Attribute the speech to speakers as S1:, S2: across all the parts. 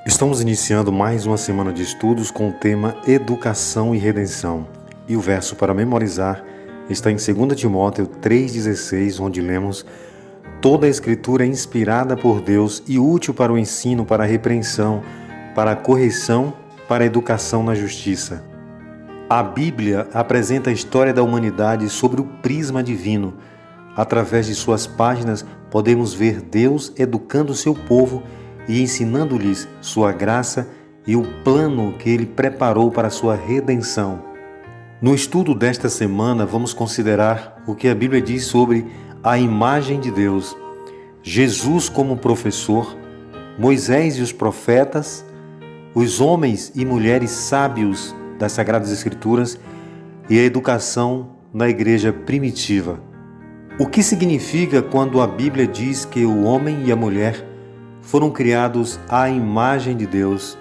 S1: Estamos iniciando mais uma semana de estudos com o tema Educação e Redenção. E o verso para memorizar está em 2 Timóteo 3,16, onde lemos: Toda a Escritura é inspirada por Deus e útil para o ensino, para a repreensão, para a correção, para a educação na justiça. A Bíblia apresenta a história da humanidade sobre o prisma divino. Através de suas páginas, podemos ver Deus educando seu povo e ensinando-lhes sua graça e o plano que Ele preparou para sua redenção. No estudo desta semana, vamos considerar o que a Bíblia diz sobre a imagem de Deus, Jesus como professor, Moisés e os profetas, os homens e mulheres sábios das Sagradas Escrituras e a educação na igreja primitiva. O que significa quando a Bíblia diz que o homem e a mulher foram criados à imagem de Deus?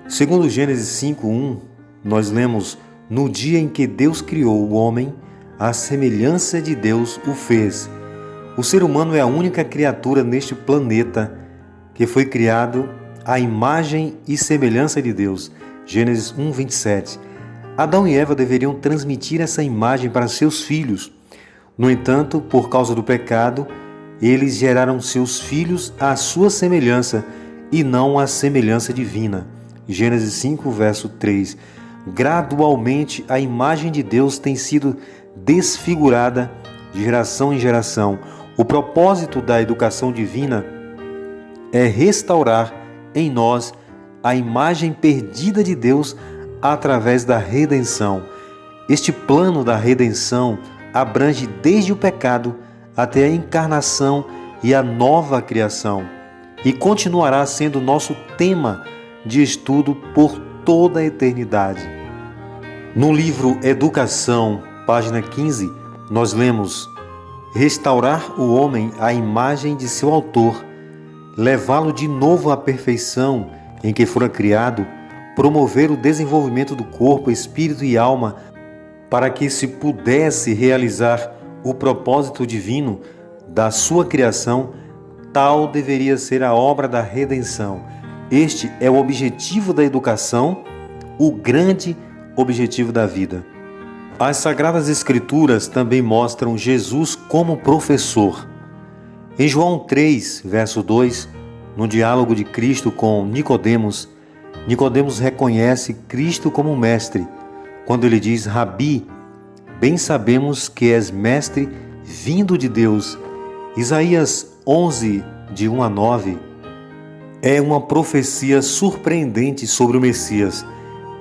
S1: Segundo Gênesis 5:1, nós lemos: No dia em que Deus criou o homem, à semelhança de Deus o fez. O ser humano é a única criatura neste planeta que foi criado à imagem e semelhança de Deus. Gênesis 1:27. Adão e Eva deveriam transmitir essa imagem para seus filhos. No entanto, por causa do pecado, eles geraram seus filhos à sua semelhança e não à semelhança divina. Gênesis 5, verso 3. Gradualmente, a imagem de Deus tem sido desfigurada de geração em geração. O propósito da educação divina é restaurar em nós a imagem perdida de Deus através da redenção. Este plano da redenção abrange desde o pecado até a encarnação e a nova criação, e continuará sendo nosso tema de estudo por toda a eternidade. No livro Educação, página 15, nós lemos: Restaurar o homem à imagem de seu autor, levá-lo de novo à perfeição em que fora criado, promover o desenvolvimento do corpo, espírito e alma, para que se pudesse realizar o propósito divino da sua criação. Tal deveria ser a obra da redenção. Este é o objetivo da educação, o grande objetivo da vida. As Sagradas Escrituras também mostram Jesus como professor. Em João 3, verso 2, no diálogo de Cristo com Nicodemos, Nicodemos reconhece Cristo como mestre, quando ele diz: Rabi, bem sabemos que és mestre vindo de Deus. Isaías 11, de 1 a 9, é uma profecia surpreendente sobre o Messias.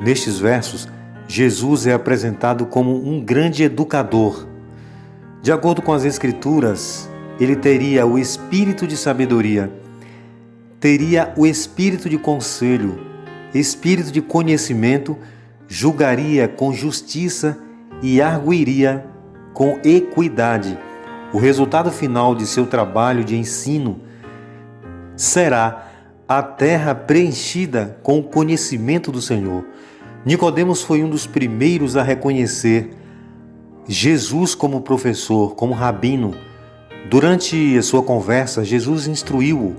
S1: Nestes versos, Jesus é apresentado como um grande educador. De acordo com as Escrituras, ele teria o espírito de sabedoria, teria o espírito de conselho, espírito de conhecimento, julgaria com justiça e arguiria com equidade. O resultado final de seu trabalho de ensino será a terra preenchida com o conhecimento do Senhor. Nicodemos foi um dos primeiros a reconhecer Jesus como professor, como rabino. Durante a sua conversa, Jesus instruiu-o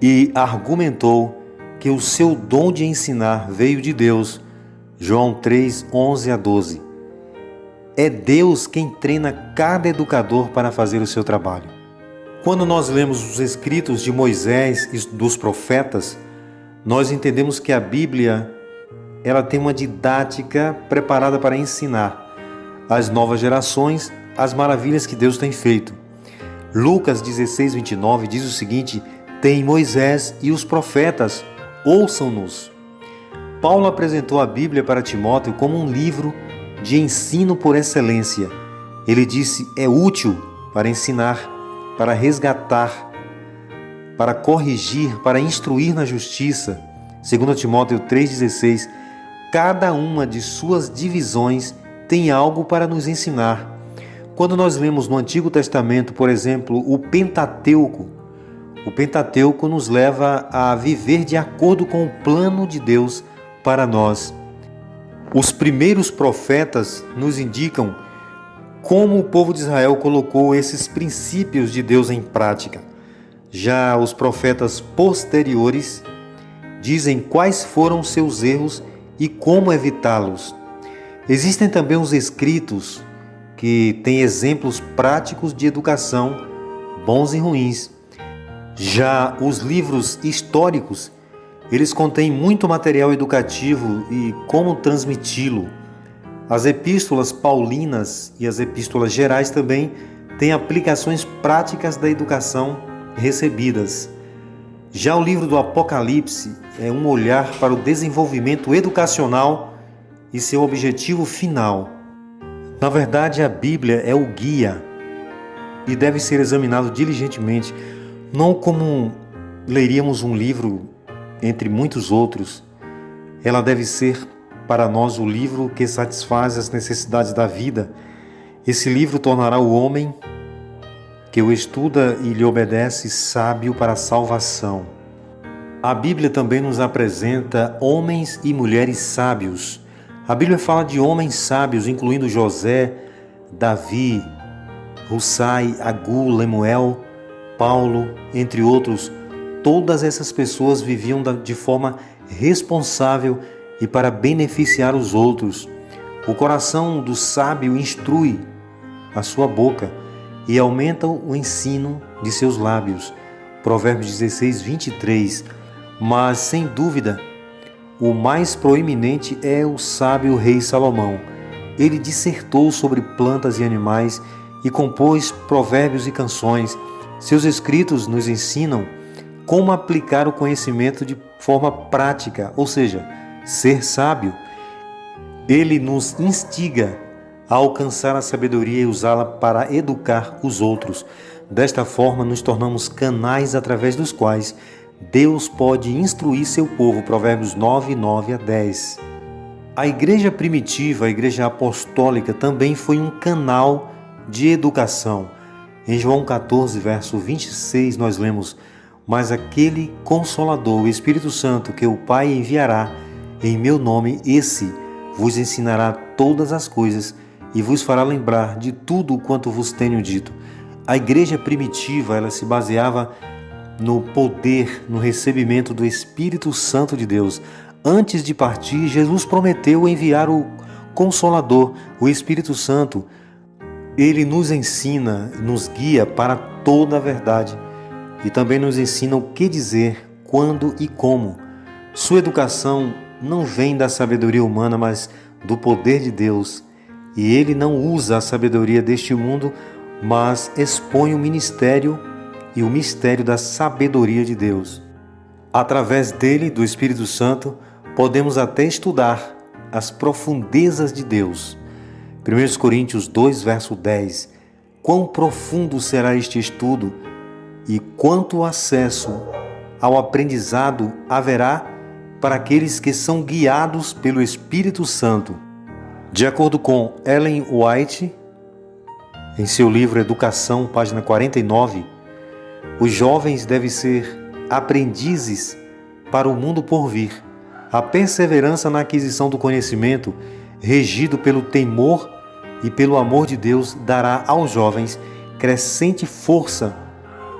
S1: e argumentou que o seu dom de ensinar veio de Deus. João 3, 11 a 12. É Deus quem treina cada educador para fazer o seu trabalho. Quando nós lemos os escritos de Moisés e dos profetas, nós entendemos que a Bíblia ela tem uma didática preparada para ensinar às novas gerações as maravilhas que Deus tem feito. Lucas 16, 29 diz o seguinte: Tem Moisés e os profetas, ouçam-nos. Paulo apresentou a Bíblia para Timóteo como um livro de ensino por excelência. Ele disse: é útil para ensinar, para resgatar, para corrigir, para instruir na justiça. 2 Timóteo 3,16. Cada uma de suas divisões tem algo para nos ensinar. Quando nós lemos no Antigo Testamento, por exemplo, o Pentateuco nos leva a viver de acordo com o plano de Deus para nós. Os primeiros profetas nos indicam como o povo de Israel colocou esses princípios de Deus em prática. Já os profetas posteriores dizem quais foram seus erros e como evitá-los. Existem também os escritos que têm exemplos práticos de educação, bons e ruins. Já os livros históricos, eles contêm muito material educativo e como transmiti-lo. As epístolas paulinas e as epístolas gerais também têm aplicações práticas da educação recebidas. Já o livro do Apocalipse é um olhar para o desenvolvimento educacional e seu objetivo final. Na verdade, a Bíblia é o guia e deve ser examinado diligentemente, não como leríamos um livro entre muitos outros. Ela deve ser para nós o livro que satisfaz as necessidades da vida. Esse livro tornará o homem que o estuda e lhe obedece sábio para a salvação. A Bíblia também nos apresenta homens e mulheres sábios. A Bíblia fala de homens sábios, incluindo José, Davi, Hussai, Agur, Lemuel, Paulo, entre outros. Todas essas pessoas viviam de forma responsável e para beneficiar os outros. O coração do sábio instrui a sua boca e aumenta o ensino de seus lábios. Provérbios 16, 23. Mas, sem dúvida, o mais proeminente é o sábio rei Salomão. Ele dissertou sobre plantas e animais e compôs provérbios e canções. Seus escritos nos ensinam como aplicar o conhecimento de forma prática, ou seja, ser sábio. Ele nos instiga a alcançar a sabedoria e usá-la para educar os outros. Desta forma, nos tornamos canais através dos quais Deus pode instruir seu povo. Provérbios 9, 9 a 10. A igreja primitiva, a igreja apostólica, também foi um canal de educação. Em João 14, verso 26, nós lemos: mas aquele Consolador, o Espírito Santo, que o Pai enviará em meu nome, esse vos ensinará todas as coisas e vos fará lembrar de tudo quanto vos tenho dito. A igreja primitiva, ela se baseava no poder, no recebimento do Espírito Santo de Deus. Antes de partir, Jesus prometeu enviar o Consolador, o Espírito Santo. Ele nos ensina, nos guia para toda a verdade e também nos ensina o que dizer, quando e como. Sua educação não vem da sabedoria humana, mas do poder de Deus. E ele não usa a sabedoria deste mundo, mas expõe o ministério e o mistério da sabedoria de Deus. Através dele, do Espírito Santo, podemos até estudar as profundezas de Deus. 1 Coríntios 2, verso 10. Quão profundo será este estudo e quanto acesso ao aprendizado haverá para aqueles que são guiados pelo Espírito Santo. De acordo com Ellen White, em seu livro Educação, página 49, os jovens devem ser aprendizes para o mundo por vir. A perseverança na aquisição do conhecimento, regido pelo temor e pelo amor de Deus, dará aos jovens crescente força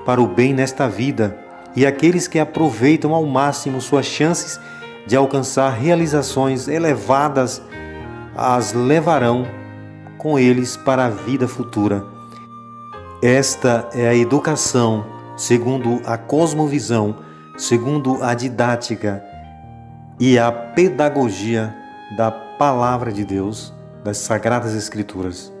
S1: para o bem nesta vida, e aqueles que aproveitam ao máximo suas chances de alcançar realizações elevadas as levarão com eles para a vida futura. Esta é a educação segundo a cosmovisão, segundo a didática e a pedagogia da Palavra de Deus, das Sagradas Escrituras.